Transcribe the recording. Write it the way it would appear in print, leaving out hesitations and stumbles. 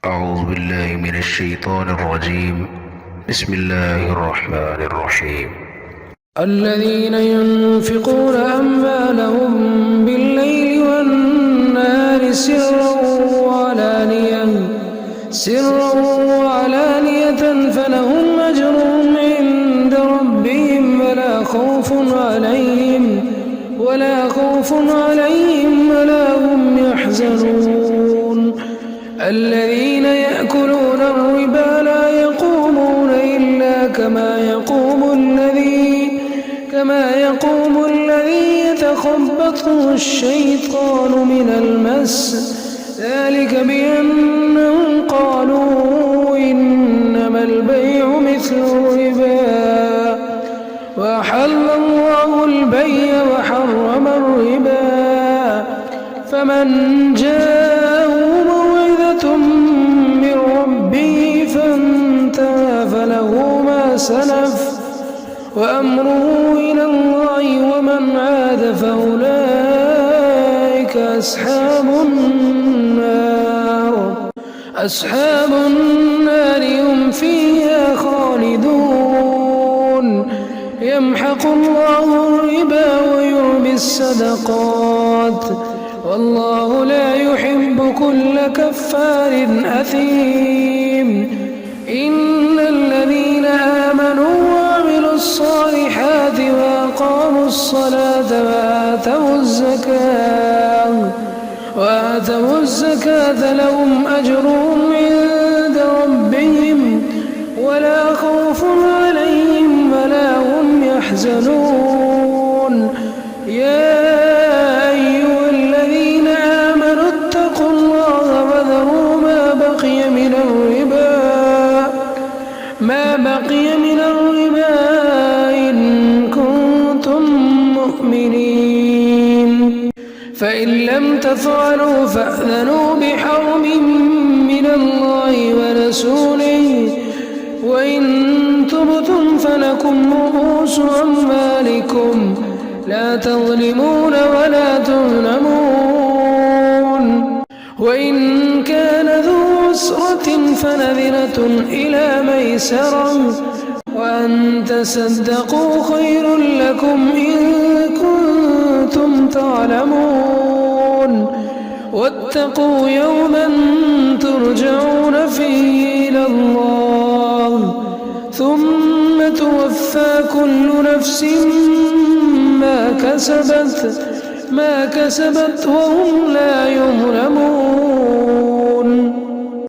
أعوذ بالله من الشيطان الرجيم. بسم الله الرحمن الرحيم. الذين ينفقون أموالهم بالليل والنهار سرا وعلانية فلهم أجرهم عند ربهم ولا خوف عليهم ولا هم يحزنون. الذين يأكلون الربا لا يقومون إلا كما يقوم الذي يتخبطه الشيطان من المس، ذلك بأنهم قالوا إنما البيع مثل الربا وأحل الله البيع وحرم الربا. فمن جاءه موعظة من ربه فانتهى فله ما سلف وأمره إلى الله، ومن عاد فأولئك أصحاب النار هم فيها خالدون. يمحق الله الربا ويربي الصدقات، والله لا يحب كل كفار أثيم. إن الذين آمنوا وعملوا الصالحات وأقاموا الصلاة وآتوا الزكاة لهم أجرهم عند ربهم ولا خوف عليهم ولا هم يحزنون. يا أيها الذين آمنوا اتقوا الله وذروا ما بقي من الربا إن كنتم مؤمنين، فإن لم تفعلوا فأذنوا بحرب من الله ورسوله، وإن تبتم فلكم رؤوس أموالكم لا تظلمون ولا تظلمون. وإن كان ذو عسرة فنذرة إلى ميسرة، وأن تصدقوا خير لكم إن كنتم تعلمون. واتقوا يوما ترجعون فيه إلى الله ثم توفى كل نفس ما كسبت وهم لا يظلمون.